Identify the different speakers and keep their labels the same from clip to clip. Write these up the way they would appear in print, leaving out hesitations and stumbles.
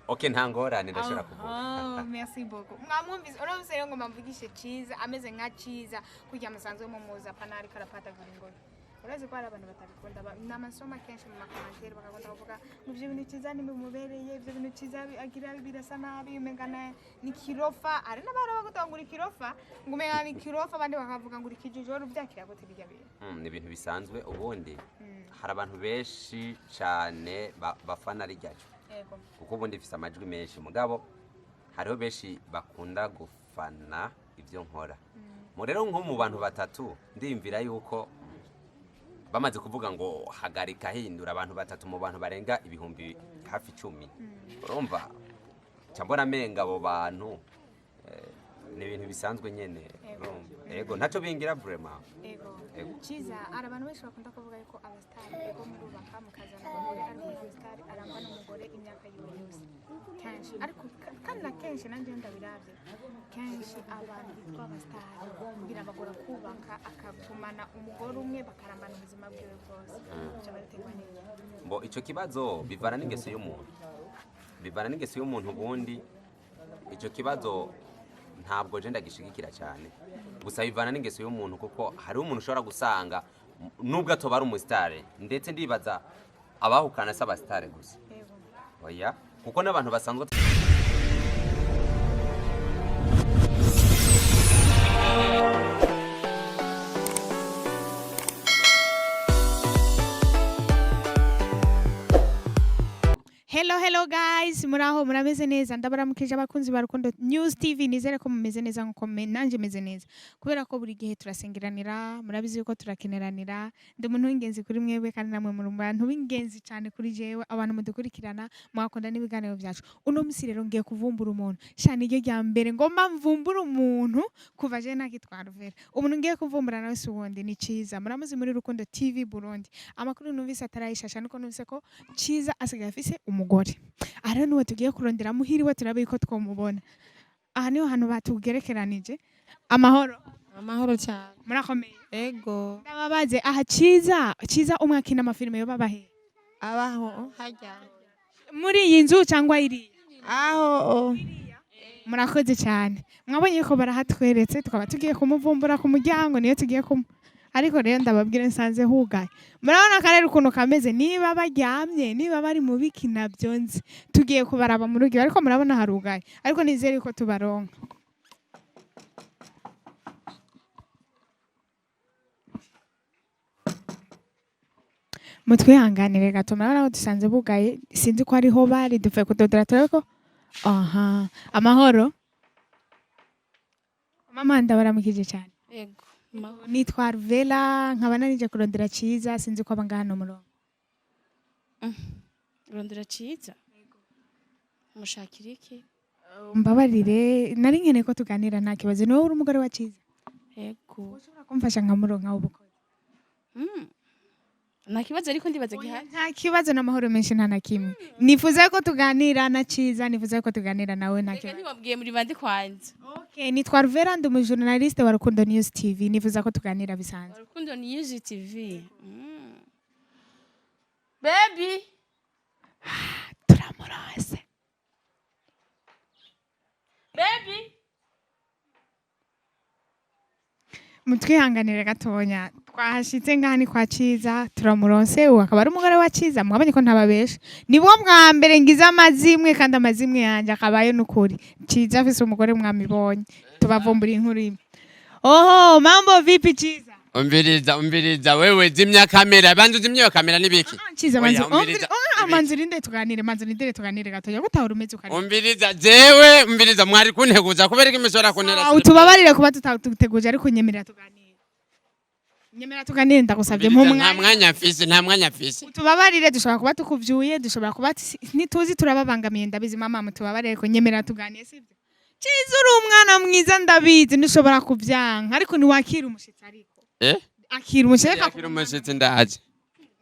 Speaker 1: Okay, ntangorane ndashobora kuvuga.
Speaker 2: Oh, merci beaucoup. Mwamwumvise uramutse rero ngo mvugishe Ciza ameze nka Ciza kujya musanzwe mu muza panari karapata guringoro. Urazi ko hari abantu batabikunda n'amasoma kenshi mu makomantere bakagenda kuvuga mu byo bintu Ciza ni mubereye ibyo bintu Ciza agira birasa nabi umengana ni kirofa ari n'abara bagutangura kirofa ngo umengana ni kirofa abandi bakavuga ngo ikijijoro byakira gute bijya bire.
Speaker 1: Ni ibintu bisanzwe ubundi hari abantu benshi cyane bafana rijyaje. Kuko ubundi ifite amajwi menshi mugabo hariho benshi bakunda gufana ibyo nkora. Mu rero nko mu bantu batatu ndimvira yuko bamaze kuvuga ngo hagarika hindura abantu batatu mu bantu barenga ibihumbi hafi 10. Urumva cyambona menga abo bantu ni ibintu bisanzwe nyene. Ego ntaco bingira vraiment.
Speaker 2: Ciza arabantu benshi bakunda kuvuga yuko abastar ego murubaka mukazana umugore ari star arangwa n'umugore imyaka yose. Kenshi ariko kandi kenshi nanje ndabiravye. Kenshi abantu bitwa abastar kugira bagora kubaka akagumana umugore umwe bakarambana ubuzima bwiwe bwose. Cyo barategwa neza.
Speaker 1: Mbo ico kibazo bivana n'ingeso y'umuntu. Bivana n'ingeso y'umuntu ubundi ico kibazo ntabwo je ndagishigikira cyane. Gusa bivana n'ingeso y'umuntu kuko hari umuntu ushobora gusanga nubwo atobara umustare ndetse ndibaza abahukana saba star gusa. Oya kuko n'abantu basanzwe
Speaker 2: Hello guys, muraho murameze neza ndabaramukije abakunzi ba Rukundo News TV nizere ko mumeze neza nko nanje meze neza kubera ko buri gihe turasengeranira murabizi yuko turakeneranira ndi umuntu w'ingenzi kuri mwebwe kandi namwe muri abantu b'ingenzi cyane kuri jewe abantu mudukurikirana mwakunda n'ibiganiro byacu uno musi rero ngiye kuvumbura umuntu cyane iryo rya mbere ngomba mvumbura umuntu kuva je nakitwa Alvella umuntu ngiye kuvumbura nawe si wundi ni Ciza muramuzi muri Rukundo TV Burundi amakuru numvise atarayishasha nuko numvise ko Ciza asigaye afise umugore ara nuwe tugiye kurondera muhiriwe turabe yuko twomubona aha niho hano batugerekeranije amahoro cyane murakomeye
Speaker 3: ego
Speaker 2: ndababaze aha Ciza umwakina amafilme yo babahe
Speaker 3: abaho hajya
Speaker 2: muri iyi nzu cyangwa iri
Speaker 3: aho
Speaker 2: murakoze cyane mwabonye ko barahatweretse tukaba tugiye kumuvumbura ku muryango niyo tugiye ariko rero ndababwire nsanze hugaye murabona karere ukuntu kameze niba baryamye niba bari mu biki nabyo nzi tugiye kubaraba mu rugo ariko murabona harugaye ariko nizere ko tubaronka mutwihanganire gato murabona ko dusanze bugaye sinzi ko ariho bari dupfe kudodora tureko amahoro mama ndabaramukije cyane
Speaker 3: ego
Speaker 2: nitwa Alvella nkaba narije kurondera Ciza sinzi ko abanga hano murongo
Speaker 3: rondera Ciza mushakira iki
Speaker 2: mbabarire nari nkene ko tuganira nta kibazo niwe uri umugore wa Ciza
Speaker 3: ego
Speaker 2: ushobora kumfasha nkamuronka ubukoze
Speaker 3: nta kibazo ariko ndibaza gihari
Speaker 2: nta kibazo n'amahoro menshi nta na kimwe nifuza ko tuganira na Ciza nifuza ko tuganira nawe nta kibazo
Speaker 3: ntiwabwiye muri bandi kwanza
Speaker 2: okay nitwa Alvella ndi umujournaliste wa Rukundo News TV nifuza ko tuganira bisanzwe
Speaker 3: Rukundo News TV baby
Speaker 2: turamurose
Speaker 3: baby
Speaker 2: mutwihanganire gatonya twahashitse ngani kwa Ciza turamuronse akaba ari umugore wa Ciza mwabonye ko ntababesha nibwo mwa mbere ngize amazimwe kandi amazimwe yanje akabaye n'ukuri Ciza afise umugore mwamibonye tubavumbura inkuru imwe oho mambo vipi Ciza
Speaker 1: umviriza wewe zimya kamera banzu zimya kamera nibiki
Speaker 2: Ciza manzurinde tuganire gatonya gutahura umeze ukari
Speaker 1: umviriza mwari kunteguza kubera imisora kunera
Speaker 2: utubabarire kuba tutaguteguje ariko nyemerera tuganire ndagusabye mu
Speaker 1: nta mwanya mfise
Speaker 2: utubabarire dushobora kuba tukuvyuye dushobora kuba ntituzi turababangamiye ndabizi mama mutubabarire ko nyemerera tuganiye sibyo Ciza uri umwana mwiza ndabizi ntushobora kuvyanka ariko niwakira umushitsi ariko akira
Speaker 1: umushitsi ndaje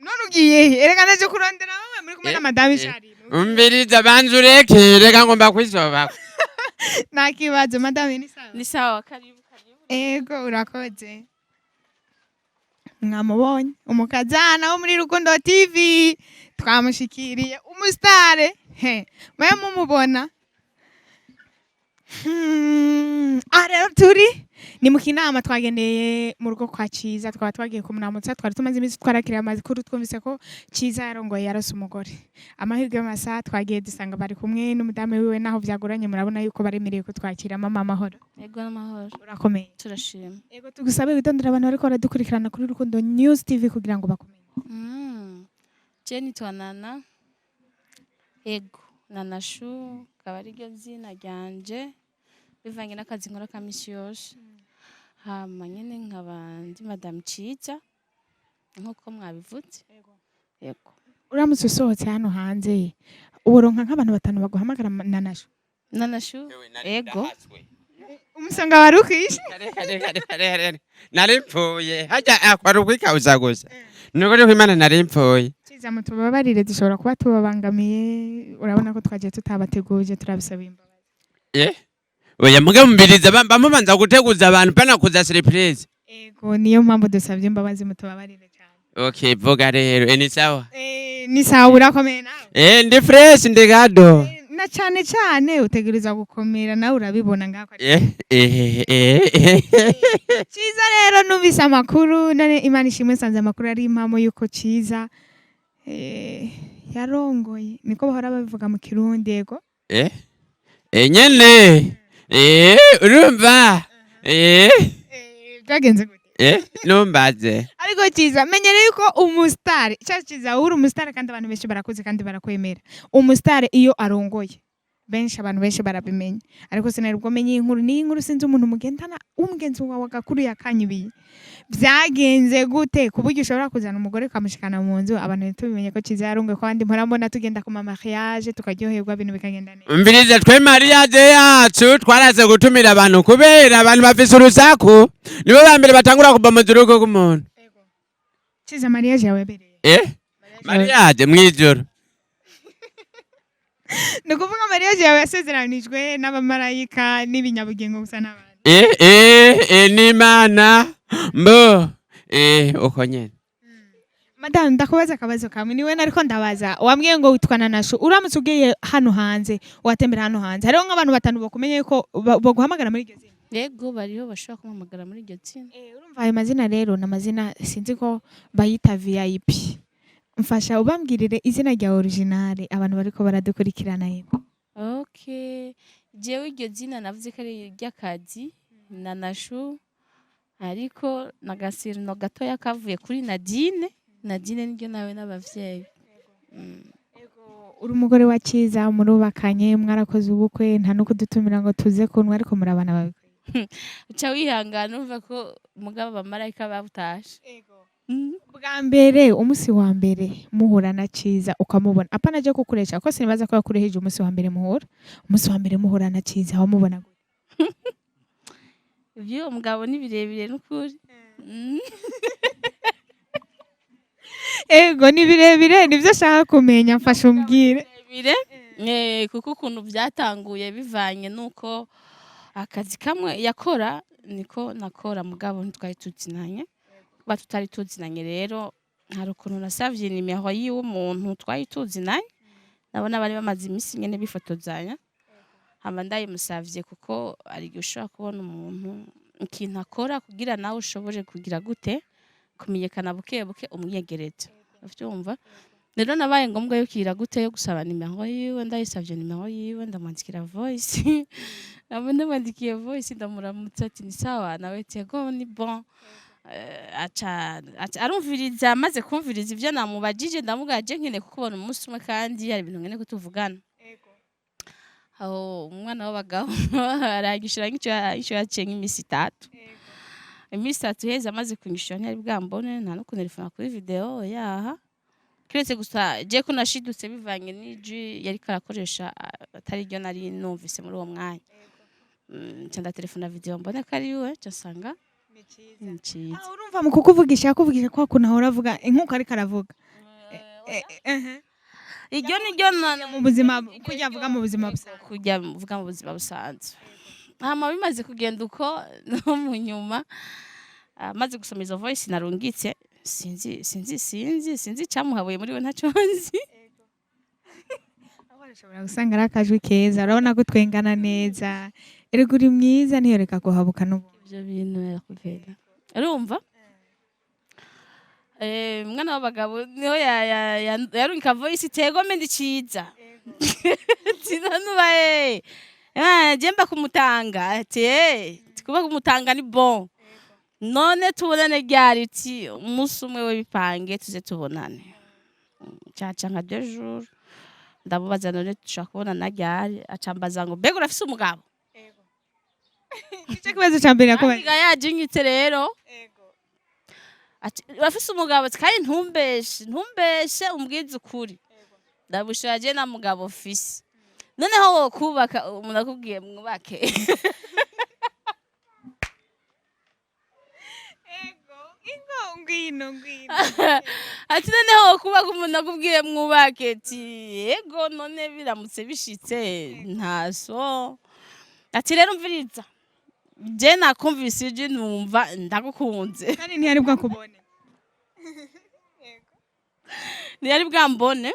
Speaker 2: none ugiye erega naje kurondera wowe muri kumwe na madame Shari
Speaker 1: umviriza banzu reke reka ngomba kwisoba
Speaker 2: nta kibazo madame
Speaker 3: ni sawa karibu
Speaker 2: ego urakoze mwamubonye umukazana wo muri Rukundo TV twamushikiriye umusitare mwe mumubona rero turi ni mu kinama twagendeye mu rugo kwa Ciza twaba twagiye kumuramutsa twari tumaze iminsi twarakiriye amakuru twumvise ko Ciza yarongoye yarose umugore amahirwe y'amasaha twagiye dusanga bari kumwe n'umudamu wiwe naho vyagoranye murabona yuko baremereye ko twakira mama amahoro
Speaker 3: Ego n'amahoro.
Speaker 2: urakomeye
Speaker 3: Turashima.
Speaker 2: ego tugusabe witondera abantu bariko baradukurikirana kuri Rukundo News TV kugira ngo bakumenye
Speaker 3: Je nitwa Nana. Ego. Nana Shu, akaba ariryo zina ryanje. Bivanye n'akazi nkora ka misi yose. Hama nyene nkaba ndi Madame Ciza. Nkuko mwabivuze. Ego.
Speaker 2: uramutse usohotse hano hanze uboronka nk'abantu batanu baguhamagara Nana Shu
Speaker 3: Nana Shu. Ego.
Speaker 2: umusanga warukishe
Speaker 4: Narimpuye hajya akwara ukwikawuza gusa nuko riko Imana narimpuye
Speaker 2: Ciza mutubabarire dushobora kuba tubabangamiye urabona ko twagiye tutabateguje turabisaba imbabazi
Speaker 4: oya mugambiriza bamubanza guteguza abantu pana kuza surprise
Speaker 2: ego niyo mpamvu dusabye imbabazi mutubabarire cyane
Speaker 4: okay vuga rero ni sawa
Speaker 2: ni sawa urakomeye nawe
Speaker 4: ndi fresh ndi gado
Speaker 2: na cyane cyane utegereza gukomera nawe urabibona ngako Ciza rero numvise amakuru none Imana ishimwe sanze amakuru ari impamo yuko Ciza yarongoye niko bahora babivuga mu Kirundi ego
Speaker 4: nyene urumva
Speaker 2: byagenze gute
Speaker 4: numbaze
Speaker 2: ariko Ciza menyere yuko umusitari Ciza uri umusitari kandi abantu benshi barakuze kandi barakwemera umusitari iyo arongoye benshi abantu benshi barabimenya ariko sinarubwo menye inkuru ni inkuru sinzi umuntu mugendana umugenzi wawe agakuru yakanyibiye vyagenze gute kuburyo ushobora kuzana umugore kamushikana mu nzu abantu tubimenye ko Ciza yarongoye kandi murambona tugenda ku mariage tukaryoherwa ibintu bikagenda neza
Speaker 4: mbirize twe mariage yacu twaraze gutumira abantu kubera abantu bafise urusaku nibo bambere batangura kubomoza urugo rw'umuntu
Speaker 2: Ciza mariage yawe bereye
Speaker 4: mariage mwijoro
Speaker 2: nukuvuga mariage yawe yasezeranijwe n'abamarayika n'ibinyabugingo gusa n'abantu
Speaker 4: n'Imana mbo uko nyene
Speaker 2: Madame ndakubaza akabazo kamwe niwe nariko ndabaza wambwiye ngo witwa Nana Shu uramutse ugiye hano hanze watembera hano hanze hariho nk'abantu batanu bakumenye ko baguhamagara muri iryo zina
Speaker 3: Ego bariho bashobora kumuhamagara muri iryo zina.
Speaker 2: urumva ayo mazina rero n'amazina sinzi ko bayita VIP mfasha ubambwirire izina rya originale abantu bariko baradukurikirana yego
Speaker 3: Okay. Jewe iryo zina navuze ko ari iry'akazi Nana Shu ariko nagasirino gatoya kavuye kuri Nadine. Nadine niryo nawe n'abavyeyi.
Speaker 2: uri umugore wa Ciza murubakanye mwarakoze ubukwe nta no kudutumira ngo tuze kunwa ariko murabana babikwiye
Speaker 3: Uca wihangana umva ko mugabo abamarayika babutashe.
Speaker 2: bwa mbere umunsi wa mbere muhura na Ciza ukamubona apana je kukuresha ko sinibaza ko yakureheje umunsi wa mbere muhura umunsi wa mbere muhura na Ciza wamubona gute
Speaker 3: Ivyo umugabo ni birebire n'ukuri.
Speaker 2: ego ni birebire nivyo shaka kumenya mfasha umbwire
Speaker 3: Birebire kuko ukuntu byatanguye bivanye nuko akazi kamwe yakora niko nakora mugabo ntitwari tuzinanye batutari tuzinanye rero hari ukuntu nasavye nimero yiwe umuntu twari tuzinanye nabona bari bamaze iminsi nyene bifotozanya hama ndayimusavye kuko ari gushobora kubona umuntu ikintu akora kugira nawe ushobore kugira gute kumenyekana buke buke umwiyegereza uvyumva rero nabaye ngombwa yo kira gute yo gusaba nimero yiwe ndayisavye nimero yiwe ndamwandikira voice nabone mwandikiye voice ndamuramutsa ati ni sawa nawe tego ni bon arumviriza amaze kumviriza ivyo namubajije ndamugaje nkene kukubona umunsi umwe kandi hari ibintu nkene kutuvugana aho umwana w'abagabo aragishira nk'icyo yaciye nk'imisi 3 imisi 3 heza amaze kunyishura ntiyari bwambone nta no kunerefona kuri video yaha kiretse gusa je ko nashidutse bivanye n'iji yari karakoresha atari ryo nari numvise muri uwo mwanya cyanda telefona video mbona kari we cyasanga ni Ciza
Speaker 2: urumva mu kukuvugisha yakuvugisha kwa kuna hora avuga inkuko ari karavuga
Speaker 3: iryo ni ryo
Speaker 2: mu buzima kujya avuga mu buzima busanzwe
Speaker 3: kujya uvuga mu buzima busanzwe hama bimaze kugenda uko no mu nyuma maze gusoma izo voice narungitse sinzi icyamuhabuye muri we ntacyo nzi.
Speaker 2: Ushobora gusanga ari akajwi keza urabona ko twengana neza erega uri mwiza ntiyoreka kuhabuka n'ubu
Speaker 3: Ibyo bintu yakuvera urumva mwana w'abagabo niho yarunka voice tegome ndi ciza tinanuba jemba kumutanga ati kuba kumutanga ni bon none tubonane ryari ti umunsi umwe we bipange tuze tubonane caca nka 2 jours ndamubaza none tushaka kubonana ryari acambaza ngo mbega urafise umugabo
Speaker 2: icyo kibazo cya mbere yakubaye
Speaker 3: yajinyitse rero urafise umugabo kandi ntumbeshe umbwize ukuri ndabushaje na mugabo fisi noneho wo kubaka umuntu akubwiye mwubake
Speaker 2: ngwino
Speaker 3: ati noneho wo kubaka umuntu akubwiye mwubake ati yego none biramutse bishitse ntaso ati rero mviriza je nakumvise je numva ndagukunze
Speaker 2: kandi ntiyari bwakubone
Speaker 3: ntiyari bwambone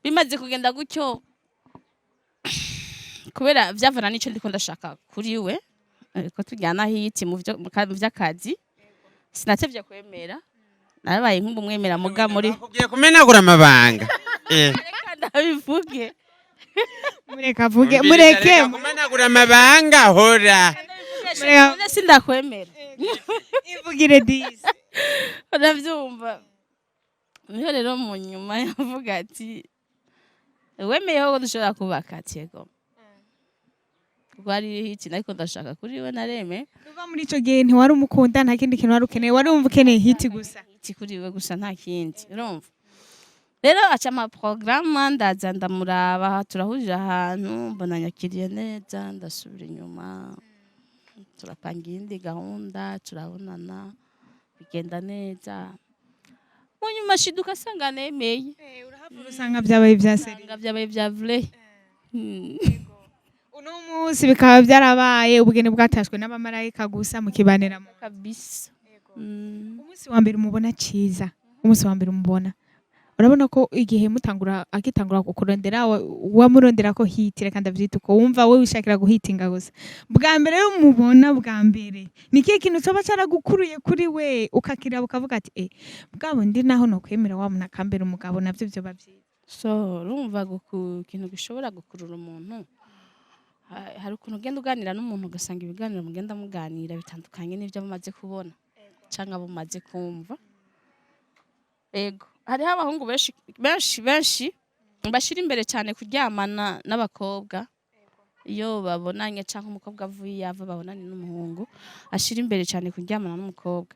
Speaker 3: bimaze kugenda gutyo kubera vyavana nico ndiko ndashaka kuri we ko tujyana hiti mu vy'akazi sinatevye kwemera narabaye nk'umwemera muga muri
Speaker 4: bakubwiye kumenagura amabanga
Speaker 3: reka ndabivuge
Speaker 2: mureke
Speaker 4: kumenagura amabanga hora
Speaker 3: none sindakwemera
Speaker 2: ivugire disi
Speaker 3: uravyumva niho rero mu nyuma yavuga ati wemeyeho ko dushobora kubaka ati yego kuko ari hiti ariko ndashaka kuri we nareme
Speaker 2: uva muri ico gihe ntiwari umukunda nta kindi kintu wari ukeneye wari wumva ukeneye hiti gusa
Speaker 3: hiti kuri we gusa nta kindi urumva rero aca ama programme ndaza ndamuraba turahurira ahantu mbona nyakiriye neza ndasubira inyuma turapanga indi gahunda turabonana bigenda neza mu nyuma shiduka asanga nemeye
Speaker 2: usanga byabaye bya seri
Speaker 3: byabaye bya vrai
Speaker 2: uno munsi bikaba byarabaye ubugeni bwatashwe n'abamarayika gusa mukibanira mu
Speaker 3: kabisa
Speaker 2: umunsi wa mbere umubona Ciza umunsi wa mbere umubona urabona ko igihe akitangura kukurondera wamurondera ko hiti reka ndavyita uko wumva we wishakira guhitinga gusa bwa mbere yo mubona bwa mbere nikiye kintu coba caragukuruye kuri we ukakira ukavuga ati bwabo ndi naho no kwemera wa muna kambere umugabo navyo byo bavyiza
Speaker 3: so urumva ikintu gishobora gukurura umuntu hari ukuntu ugenda uganira n'umuntu ugasanga ibiganiro mugenda muganira bitandukanye n'ibyo mumaze kubona cyangwa mumaze kumva ego hariho abahungu benshi bashira imbere cyane kuryamana n'abakobwa iyo babonanye cyangwa umukobwa avuye yava babonanye n'umuhungu ashira imbere cyane kuryamana n'umukobwa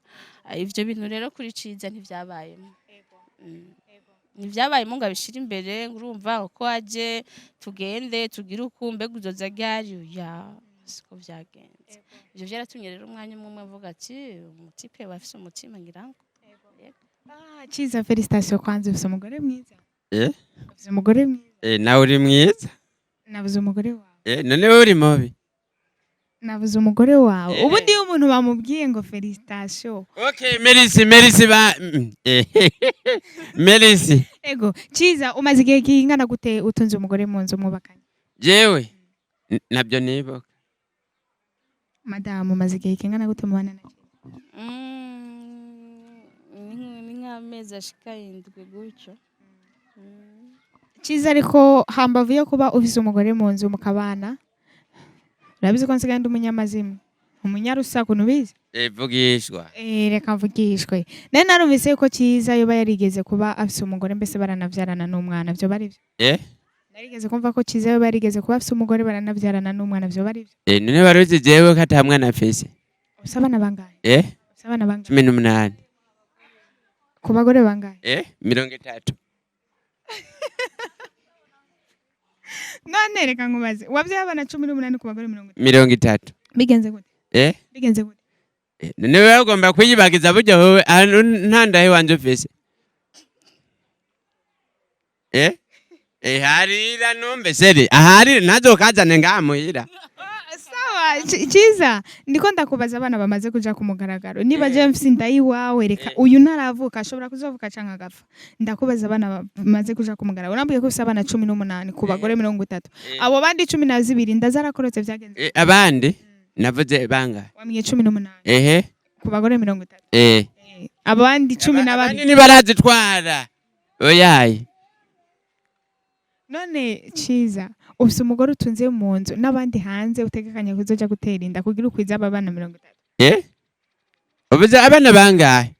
Speaker 3: ivyo bintu rero kuri Ciza ntivyabayemo nivyabayemo ngo abishira imbere urumva uko aje tugende tugire ukumbe guzoza ryari ya siko vyagenze ivyo vyaratumye rero umwanya umwe avuga ati umutipe wafise umutima ngirango
Speaker 2: Ciza felicitation kwanza ufise umugore mwiza ufise umugore mwiza
Speaker 4: nawe uri mwiza
Speaker 2: nabuze umugore wawe
Speaker 4: none wowe uri mubi
Speaker 2: nabuze umugore wawe ubu ndi umuntu bamubwiye ngo felicitation
Speaker 4: okay merci merci
Speaker 2: ego Ciza umaze igihe kingana gute utunze umugore mu nzu mwubakanye
Speaker 4: jewe nabyo nibuka
Speaker 2: madamu umaze igihe kingana gute mubana na
Speaker 3: amezi ashika 7 gutyo
Speaker 2: Ciza ariko hambavu yo kuba ufise umugore mu nzu mukabana urabizi ko nsigaye ndi umunyamazimwe umunyarusaku nubizi
Speaker 4: vugishwa
Speaker 2: reka mvugishwe nari narumvise ko Ciza yoba yarigeze kuba afise umugore mbese baranavyarana n'umwana byo bari byo narigeze kumva ko Ciza yoba yarigeze kuba afise umugore baranavyarana n'umwana byo bari byo
Speaker 4: none baruzi jewe ko ata mwana afise
Speaker 2: usabana bangahe usabana bangahe
Speaker 4: 18
Speaker 2: ku bagore bangahe
Speaker 4: 30
Speaker 2: none reka nkubaze wavyaye abana 18 ku bagore
Speaker 4: 30
Speaker 2: bigenze gute bigenze gute
Speaker 4: none wewe ugomba kuyibagiza buryo wowe ntandahe wanje ufise harira numbe seri ahari nazokazane ngamuhira
Speaker 2: sawa Ciza ndiko ndakubaza abana bamaze kuja ku mugaragaro niba je mfise indayi wawe reka uyu ntaravuka ashobora kuzovuka canka gafa ndakubaza abana bamaze kuja ku mugaragaro urambuye ko ufise abana 18 ku bagore 30 abo bandi 12 ndazarakorotse vyagenze
Speaker 4: abandi navuze banga
Speaker 2: wamiye 18 ku bagore 30 abandi 12
Speaker 4: abandi ni barazitwara oyaye
Speaker 2: none Ciza ufise umugore utunze mu nzu n'abandi hanze utegekanya kuzoja gutera inda kugira ukwiza abana 30
Speaker 4: ubuze abana bangahe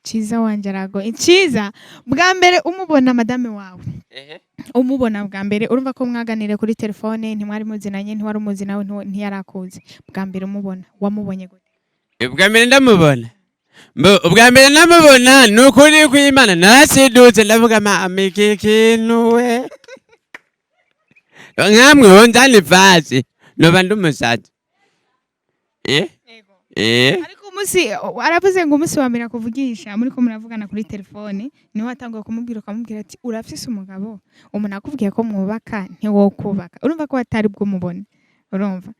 Speaker 2: Ciza wanje arago Ciza bwa mbere umubona madame wawe umubona bwa mbere urumva ko mwaganire kuri telefone ntimwari muzinanye ntiwari umuzi nawe ntiyarakuze bwa mbere umubona wamubonye gute
Speaker 4: bwa mbere ndamubona ubwa mbere namubona nukuri kw'Imana nasidutse ndavuga iki kintu we nkamwe wonzani fasi noba ndumusazi
Speaker 2: ariko umusi aravuze ngo umusi wa mbere kuvugisha muri ko muravugana kuri telefone niho atangiye kumubwira ukamubwira ati urafise umugabo umuntu akubwiye ko mwubaka ntiwokubaka urumva ko atari bwo mubone urumva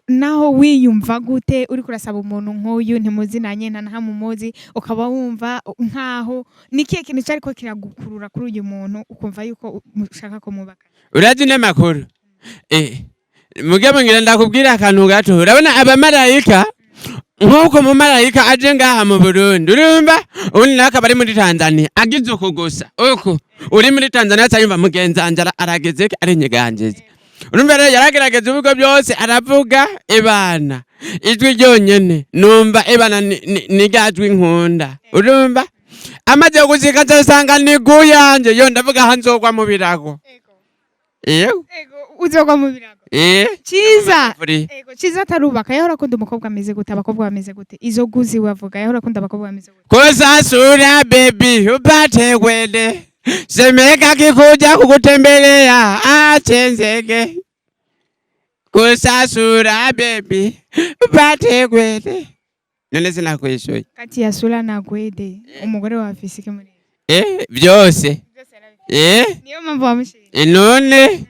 Speaker 2: naho wiyumva gute uri kurasaba umuntu nk'uyu ntimuzinanye nta hamumuzi ukaba wumva nkaho nikiye kintu cyariko kiragukurura kuri uyu muntu ukumva yuko ushaka ko mubaka
Speaker 4: urazi n'amakuru mugabo ngira ndakubwira akantu gato urabona abamarayika nk'uko umumarayika aje ngaha mu Burundi urumva ubundi naka bari muri Tanzania agize uko gusa uko uri muri Tanzania cyayumva mugenzanjara arageze arinyeganjeze urumva rero yaragerageza ubugo byose aravuga ibana ijwi ryonyene numva ibana nigajwi nkunda urumva amaze guzika zasanga niguyanje yo ndavuga hanzogwa mu birago
Speaker 2: uzogwa mu birago Ciza Ciza tarubaka yahora akunda umukobwa ameze gute abakobwa bameze gute izo guzi wavuga yahora akunda abakobwa bameze gute
Speaker 4: kusasura baby upate kwende semeka kikuja kukutembelea achenzeke kusasura baby upate kwende none sina kwishoye
Speaker 2: kati ya sura na kwede umugore wa afisike muri
Speaker 4: vyose
Speaker 2: niyo mpamvu wamushije
Speaker 4: none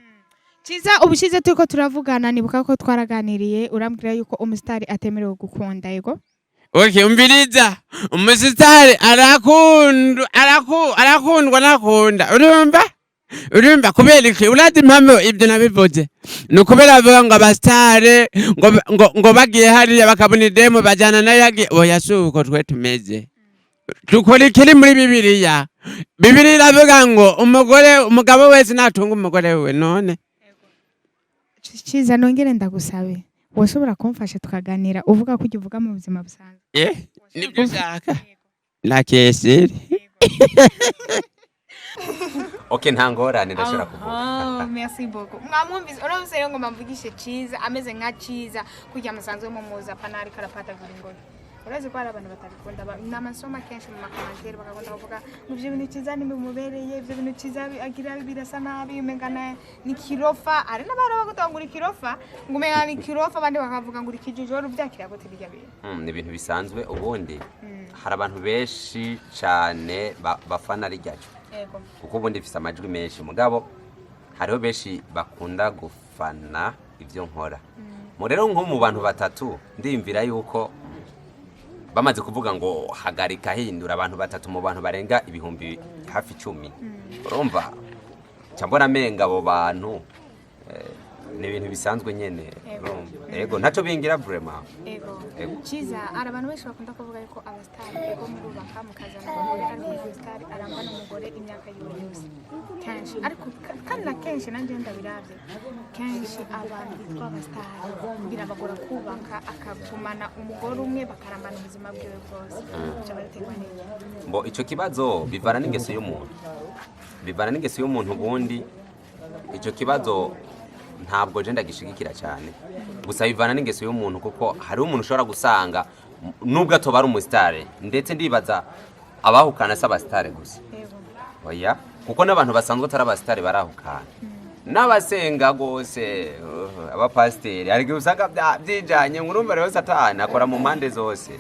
Speaker 2: Ciza ubushize turiko turavugana nibuka ko twaraganiriye urambwira yuko umusitari atemerewe gukunda yego
Speaker 4: umviriza umusitari arakundwa nakunda urumva kubera iki urazi impamvu ibyo nabivuze ni ukubera bavuga ngo abasitari ngo bagiye hariya bakabona idemu bajyana nayo yagiye oya si uko twe tumeze dukora ikiri muri Bibiliya iravuga ngo umugabo wese natunga umugore we none
Speaker 2: Ciza nongere ndagusabe washobora kumfasha tukaganira uvuga ko ujye uvuga mu buzima busanzwe
Speaker 4: nibyo ushaka nakesere
Speaker 1: okay ntangorane ndashobora kuvuga
Speaker 2: merci beaucoup mwamwumvise urabuse rero ngo mvugishe Ciza ameze nka Ciza kujya musanzwe mu muza panari karapata guringoro urazi ko abantu batabikunda n'amasoma kenshi mu makomantere bakagunda bavuga ngo ibyo bintu Ciza ni mubereye ibyo bintu Ciza agira birasa nabi umengana ni kirofa ari n'abara bagutangura ikirofa ngo umengana ni kirofa abandi bakavuga ngo ikijijoro byakira gute bijya bintu
Speaker 1: ni ibintu bisanzwe ubundi hari abantu benshi cyane bafana ryacu kuko ubundi ifise amajwi menshi mugabo hariho benshi bakunda gufana ibyo nkora mu rero nko mu bantu batatu ndimvira yuko bamaze kuvuga ngo hagarika hindura abantu batatu mu bantu barenga ibihumbi hafi 10 urumva cyambona menga abo bantu ni ibintu bisanzwe nyene ego ntaco bingira vraiment
Speaker 2: ego Ciza ara abantu benshi bakunda kuvuga yuko abastari ego murubaka mukazana abagore star arangwa n'umugore imyaka yose kenshi ariko kandi kenshi nanje ndabiravye kenshi abantu bitwa abastari kugira bagora kubaka akavumana umugore umwe bakarambana ubuzima bwiwe bwose cyabaterwa n'iki
Speaker 1: mbo ico kibazo bivana n'ingeso y'umuntu ubundi ico kibazo ntabwo je ndagishigikira cyane gusa bivana n'ingeso y'umuntu kuko hari umuntu ushobora gusanga nubwo atoba ari umusitari ndetse ndibaza abahukana s'abasitari gusa oya kuko n'abantu basanzwe atari abasitari barahukana n'abasenga gose abapasiteri ariko usanga byijanye ngurumva rero satani akora mu mpande zose